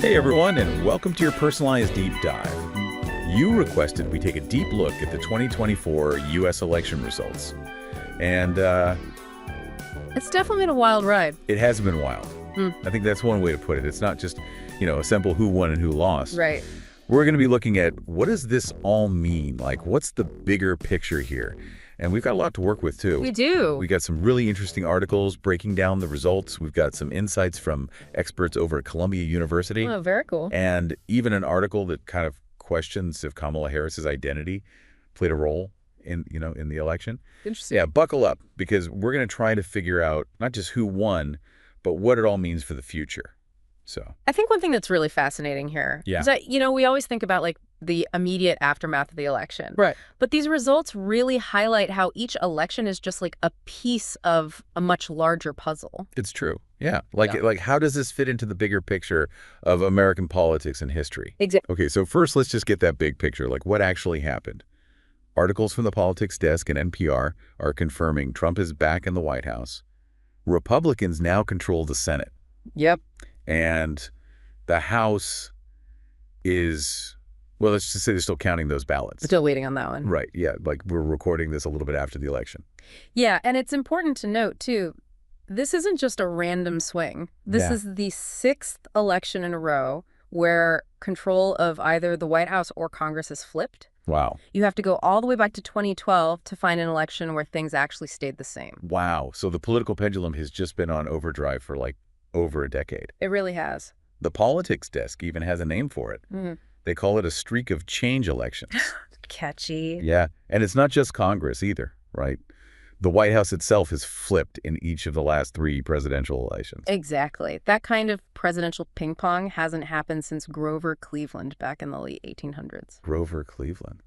Hey everyone, and welcome to your personalized deep dive. You requested we take a deep look at the 2024 U.S. election results. And It's definitely been a wild ride. it has been wild. I think that's one way to put it. It's not just, a simple who won and who lost. Right. We're going to be looking at what does this all mean? Like, what's the bigger picture here? And we've got a lot to work with, too. We do. We got some really interesting articles breaking down the results. We've got some insights from experts over at Columbia University. Oh, very cool. And even an article that kind of questions if Kamala Harris's identity played a role in the election. Interesting. Yeah, buckle up, because we're going to try to figure out not just who won, but what it all means for the future. So I think one thing that's really fascinating here is that, we always think about like the immediate aftermath of the election. Right. But these results really highlight how each election is just like a piece of a much larger puzzle. It's true. Yeah. Like how does this fit into the bigger picture of American politics and history? Exactly. Okay, so first let's just get that big picture. Like, what actually happened? Articles from the Politics Desk and NPR are confirming Trump is back in the White House. Republicans now control the Senate. Yep. And the House is, well, let's just say they're still counting those ballots. Still waiting on that one. Right. Yeah. Like, we're recording this a little bit after the election. Yeah. And it's important to note, too, this isn't just a random swing. This is the 6th election in a row where control of either the White House or Congress is flipped. Wow. You have to go all the way back to 2012 to find an election where things actually stayed the same. Wow. So the political pendulum has just been on overdrive for like over a decade. It really has. The Politics Desk even has a name for it. They call it a streak of change elections. Catchy. Yeah. And it's not just Congress either, right? The White House itself has flipped in each of the last 3 presidential elections. Exactly. That kind of presidential ping pong hasn't happened since Grover Cleveland back in the late 1800s. Grover Cleveland.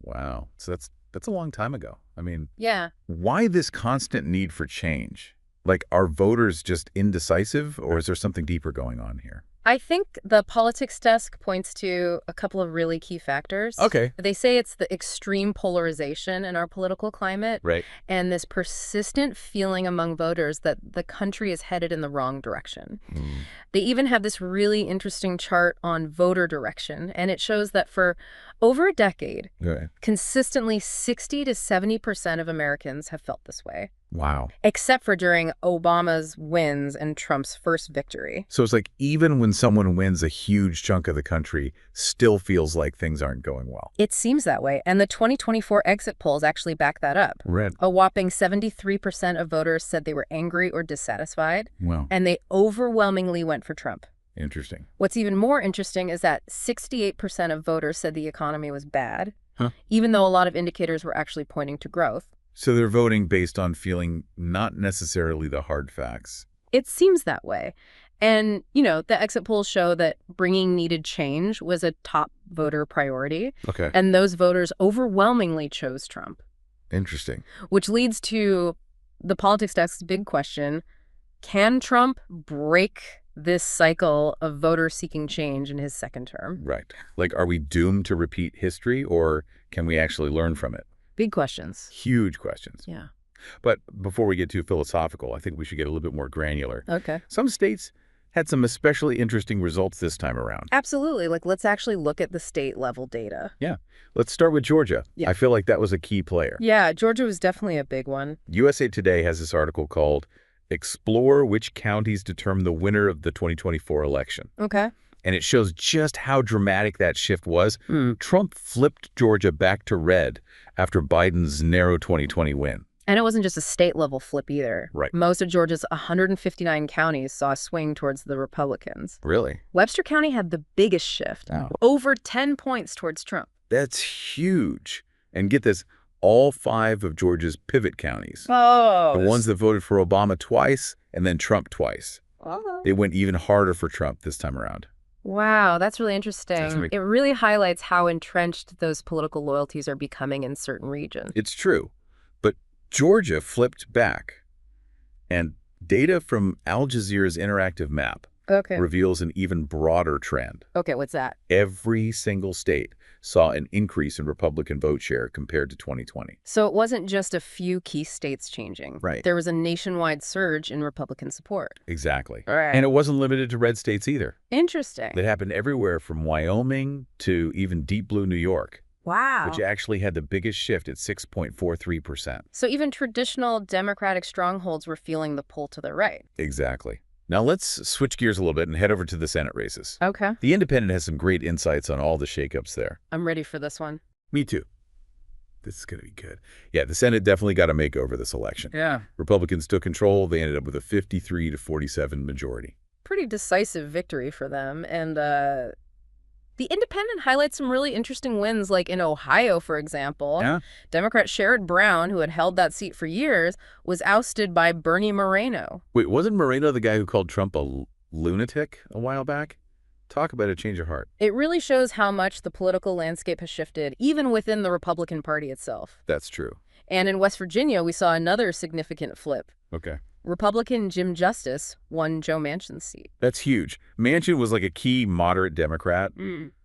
Wow. So that's a long time ago. I mean, yeah. Why this constant need for change? Like, are voters just indecisive, or is there something deeper going on here? I think the Politics Desk points to a couple of really key factors. Okay. They say it's the extreme polarization in our political climate. Right. And this persistent feeling among voters that the country is headed in the wrong direction. They even have this really interesting chart on voter direction, and it shows that for over a decade, consistently 60 to 70% of Americans have felt this way. Wow. Except for during Obama's wins and Trump's first victory. So it's like even when someone wins, a huge chunk of the country still feels like things aren't going well. It seems that way. And the 2024 exit polls actually back that up. Right. A whopping 73% of voters said they were angry or dissatisfied. Wow. And they overwhelmingly went for Trump. Interesting. What's even more interesting is that 68% of voters said the economy was bad, even though a lot of indicators were actually pointing to growth. So they're voting based on feeling, not necessarily the hard facts. It seems that way. And, the exit polls show that bringing needed change was a top voter priority. Okay. And those voters overwhelmingly chose Trump. Interesting. Which leads to the Politics Desk's big question: can Trump break this cycle of voters seeking change in his second term? Right. Like, are we doomed to repeat history, or can we actually learn from it? Big questions. Huge questions. Yeah. But before we get too philosophical, I think we should get a little bit more granular. Okay. Some states had some especially interesting results this time around. Absolutely. Like, let's actually look at the state level data. Yeah. Let's start with Georgia. Yeah. I feel like that was a key player. Yeah, Georgia was definitely a big one. USA Today has this article called "Explore Which Counties Determine the Winner of the 2024 Election." Okay. And it shows just how dramatic that shift was. Trump flipped Georgia back to red after Biden's narrow 2020 win. And it wasn't just a state level flip either. Right. Most of Georgia's 159 counties saw a swing towards the Republicans. Really? Webster County had the biggest shift, over 10 points towards Trump. That's huge. And get this, all 5 of Georgia's pivot counties, the ones that voted for Obama twice and then Trump twice, they went even harder for Trump this time around. Wow, that's really interesting. It really highlights how entrenched those political loyalties are becoming in certain regions. It's true. But Georgia flipped back. And data from Al Jazeera's interactive map reveals an even broader trend. Okay, what's that? Every single state saw an increase in Republican vote share compared to 2020. So it wasn't just a few key states changing. Right. There was a nationwide surge in Republican support. Exactly. Right. And it wasn't limited to red states either. Interesting. It happened everywhere from Wyoming to even deep blue New York. Wow. Which actually had the biggest shift at 6.43%. So even traditional Democratic strongholds were feeling the pull to the right. Exactly. Now let's switch gears a little bit and head over to the Senate races. Okay. The Independent has some great insights on all the shakeups there. I'm ready for this one. Me too. This is going to be good. Yeah, the Senate definitely got a makeover this election. Yeah. Republicans took control. They ended up with a 53-47 majority. Pretty decisive victory for them. And the Independent highlights some really interesting wins, like in Ohio, for example. Yeah. Democrat Sherrod Brown, who had held that seat for years, was ousted by Bernie Moreno. Wait, wasn't Moreno the guy who called Trump a lunatic a while back? Talk about a change of heart. It really shows how much the political landscape has shifted, even within the Republican Party itself. That's true. And in West Virginia, we saw another significant flip. Okay. Republican Jim Justice won Joe Manchin's seat. That's huge. Manchin was like a key moderate Democrat,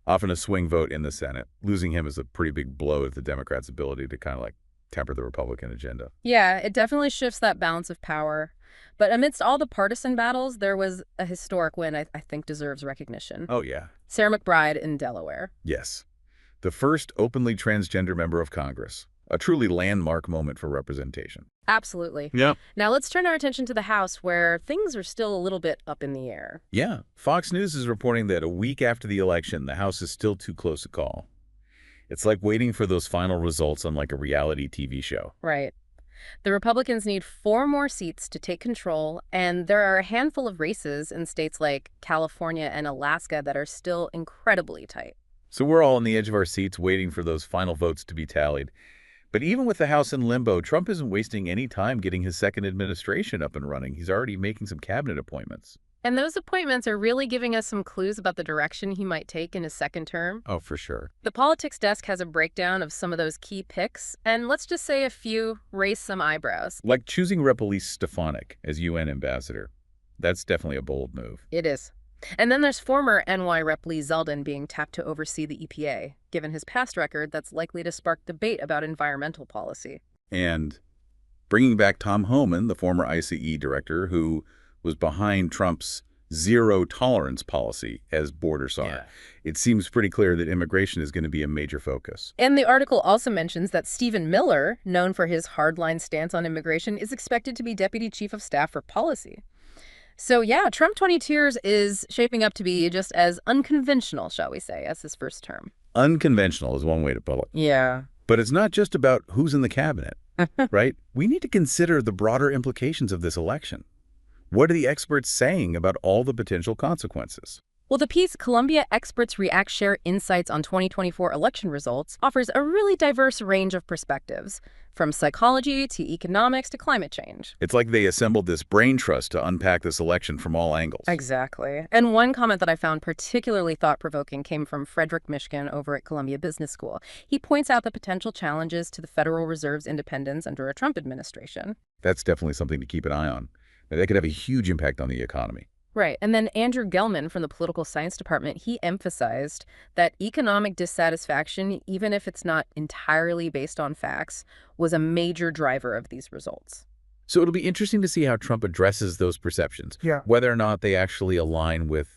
often a swing vote in the Senate. Losing him is a pretty big blow to the Democrats' ability to kind of like temper the Republican agenda. Yeah, it definitely shifts that balance of power. But amidst all the partisan battles, there was a historic win I think deserves recognition. Oh, yeah. Sarah McBride in Delaware. Yes. The first openly transgender member of Congress. A truly landmark moment for representation. Absolutely. Yeah. Now let's turn our attention to the House, where things are still a little bit up in the air. Yeah. Fox News is reporting that a week after the election, the House is still too close to call. It's like waiting for those final results on like a reality TV show. Right. The Republicans need 4 more seats to take control, and there are a handful of races in states like California and Alaska that are still incredibly tight. So we're all on the edge of our seats waiting for those final votes to be tallied. But even with the House in limbo, Trump isn't wasting any time getting his second administration up and running. He's already making some cabinet appointments. And those appointments are really giving us some clues about the direction he might take in his second term. Oh, for sure. The Politics Desk has a breakdown of some of those key picks, and let's just say a few raise some eyebrows. Like choosing Rep. Elise Stefanik as UN ambassador. That's definitely a bold move. It is. And then there's former NY Rep. Lee Zeldin being tapped to oversee the EPA. Given his past record, that's likely to spark debate about environmental policy. And bringing back Tom Homan, the former ICE director, who was behind Trump's zero-tolerance policy as border czar. Yeah. It seems pretty clear that immigration is going to be a major focus. And the article also mentions that Stephen Miller, known for his hardline stance on immigration, is expected to be Deputy Chief of Staff for Policy. So yeah, Trump 22 years is shaping up to be just as unconventional, shall we say, as his first term. Unconventional is one way to put it. Yeah. But it's not just about who's in the cabinet, right? We need to consider the broader implications of this election. What are the experts saying about all the potential consequences? Well, the piece, Columbia Experts React Share Insights on 2024 Election Results, offers a really diverse range of perspectives, from psychology to economics to climate change. It's like they assembled this brain trust to unpack this election from all angles. Exactly. And one comment that I found particularly thought-provoking came from Frederick Mishkin over at Columbia Business School. He points out the potential challenges to the Federal Reserve's independence under a Trump administration. That's definitely something to keep an eye on. That could have a huge impact on the economy. Right. And then Andrew Gelman from the Political Science Department, he emphasized that economic dissatisfaction, even if it's not entirely based on facts, was a major driver of these results. So it'll be interesting to see how Trump addresses those perceptions, whether or not they actually align with,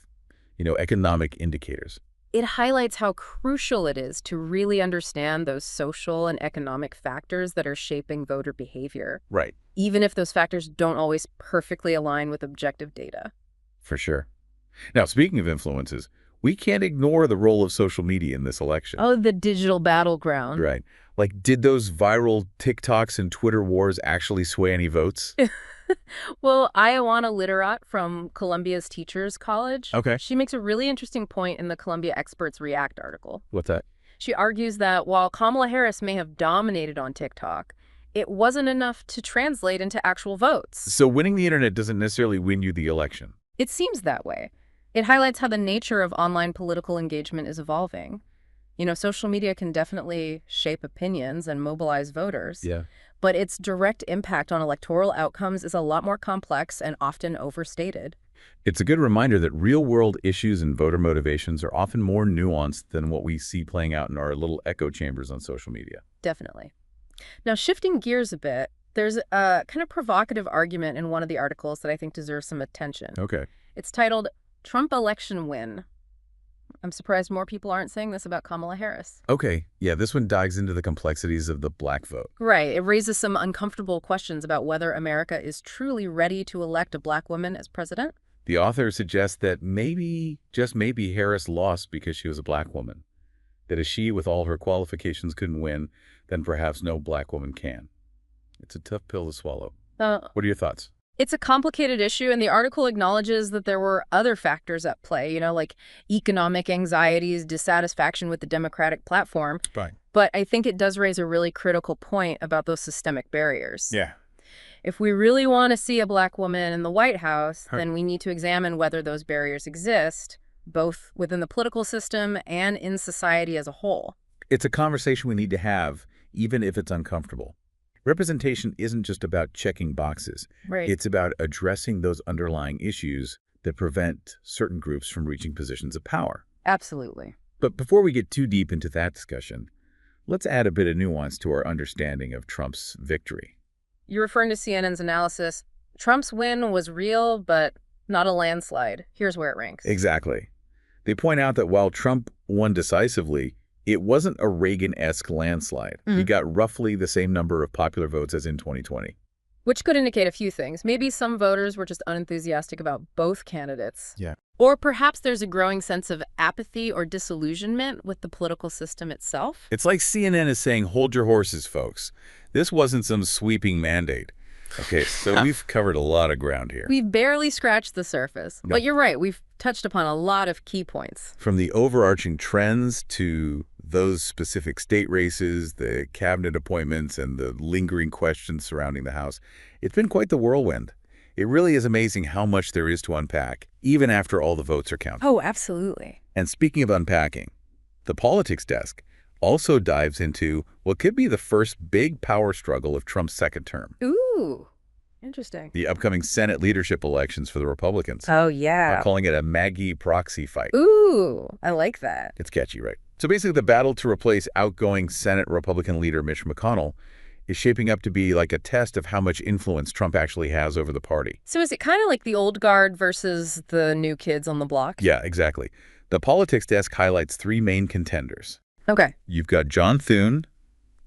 economic indicators. It highlights how crucial it is to really understand those social and economic factors that are shaping voter behavior. Right. Even if those factors don't always perfectly align with objective data. For sure. Now, speaking of influences, we can't ignore the role of social media in this election. Oh, the digital battleground. Right. Like, did those viral TikToks and Twitter wars actually sway any votes? Well, Ioana Literat from Columbia's Teachers College, Okay. she makes a really interesting point in the Columbia Experts React article. What's that? She argues that while Kamala Harris may have dominated on TikTok, it wasn't enough to translate into actual votes. So winning the internet doesn't necessarily win you the election. It seems that way. It highlights how the nature of online political engagement is evolving. Social media can definitely shape opinions and mobilize voters. Yeah. But its direct impact on electoral outcomes is a lot more complex and often overstated. It's a good reminder that real-world issues and voter motivations are often more nuanced than what we see playing out in our little echo chambers on social media. Definitely. Now, shifting gears a bit, there's a kind of provocative argument in one of the articles that I think deserves some attention. Okay. It's titled, Trump Election Win. I'm surprised more people aren't saying this about Kamala Harris. Okay, yeah, this one dives into the complexities of the black vote. Right. It raises some uncomfortable questions about whether America is truly ready to elect a black woman as president. The author suggests that maybe, just maybe, Harris lost because she was a black woman. That if she, with all her qualifications, couldn't win, then perhaps no black woman can. It's a tough pill to swallow. What are your thoughts? It's a complicated issue, and the article acknowledges that there were other factors at play, like economic anxieties, dissatisfaction with the Democratic platform. Fine. But I think it does raise a really critical point about those systemic barriers. Yeah. If we really want to see a black woman in the White House, then we need to examine whether those barriers exist, both within the political system and in society as a whole. It's a conversation we need to have, even if it's uncomfortable. Representation isn't just about checking boxes. Right. It's about addressing those underlying issues that prevent certain groups from reaching positions of power. Absolutely. But before we get too deep into that discussion, let's add a bit of nuance to our understanding of Trump's victory. You're referring to CNN's analysis. Trump's win was real, but not a landslide. Here's where it ranks. Exactly. They point out that while Trump won decisively, it wasn't a Reagan-esque landslide. He got roughly the same number of popular votes as in 2020. Which could indicate a few things. Maybe some voters were just unenthusiastic about both candidates. Yeah. Or perhaps there's a growing sense of apathy or disillusionment with the political system itself. It's like CNN is saying, hold your horses, folks. This wasn't some sweeping mandate. Okay, so we've covered a lot of ground here. We've barely scratched the surface. No. But you're right, we've touched upon a lot of key points. From the overarching trends to those specific state races, the cabinet appointments, and the lingering questions surrounding the House, it's been quite the whirlwind. It really is amazing how much there is to unpack, even after all the votes are counted. Oh, absolutely. And speaking of unpacking, the politics desk also dives into what could be the first big power struggle of Trump's second term. Ooh, interesting. The upcoming Senate leadership elections for the Republicans. Oh, yeah. I'm calling it a Maggie proxy fight. Ooh, I like that. It's catchy, right? So basically the battle to replace outgoing Senate Republican leader Mitch McConnell is shaping up to be like a test of how much influence Trump actually has over the party. So is it kind of like the old guard versus the new kids on the block? Yeah, exactly. The politics desk highlights three main contenders. Okay. You've got John Thune,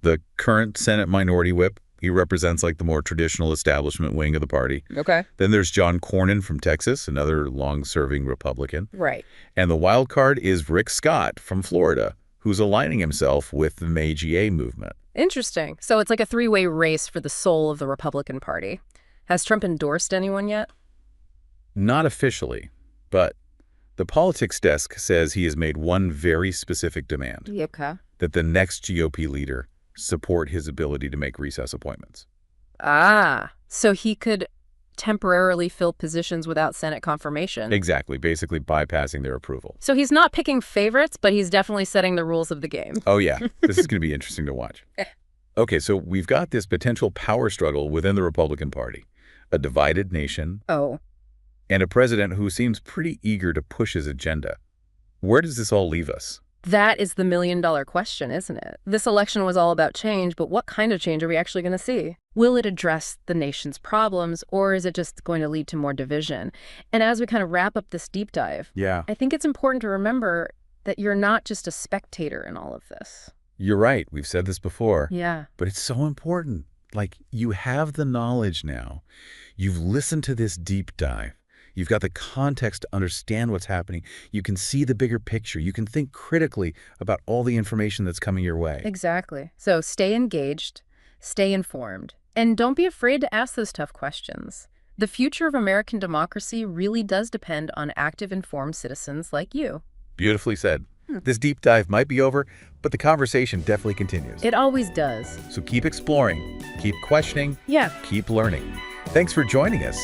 the current Senate minority whip. He represents like the more traditional establishment wing of the party. Okay. Then there's John Cornyn from Texas, another long-serving Republican. Right. And the wild card is Rick Scott from Florida, who's aligning himself with the May GA movement. Interesting. So it's like a three-way race for the soul of the Republican Party. Has Trump endorsed anyone yet? Not officially, but the politics desk says he has made one very specific demand. Okay. That the next GOP leader support his ability to make recess appointments. Ah, so he could temporarily fill positions without Senate confirmation. Exactly, basically bypassing their approval. So he's not picking favorites, but he's definitely setting the rules of the game. Oh yeah, this is going to be interesting to watch. Okay, so we've got this potential power struggle within the Republican Party, a divided nation, Oh. and a president who seems pretty eager to push his agenda. Where does this all leave us? That is the million-dollar question, isn't it? This election was all about change, but what kind of change are we actually going to see? Will it address the nation's problems, or is it just going to lead to more division? And as we kind of wrap up this deep dive, I think it's important to remember that you're not just a spectator in all of this. You're right. We've said this before. Yeah. But it's so important. Like, you have the knowledge now. You've listened to this deep dive. You've got the context to understand what's happening. You can see the bigger picture. You can think critically about all the information that's coming your way. Exactly. So stay engaged, stay informed, and don't be afraid to ask those tough questions. The future of American democracy really does depend on active, informed citizens like you. Beautifully said. This deep dive might be over, but the conversation definitely continues. It always does. So keep exploring, keep questioning, Yeah. keep learning. Thanks for joining us.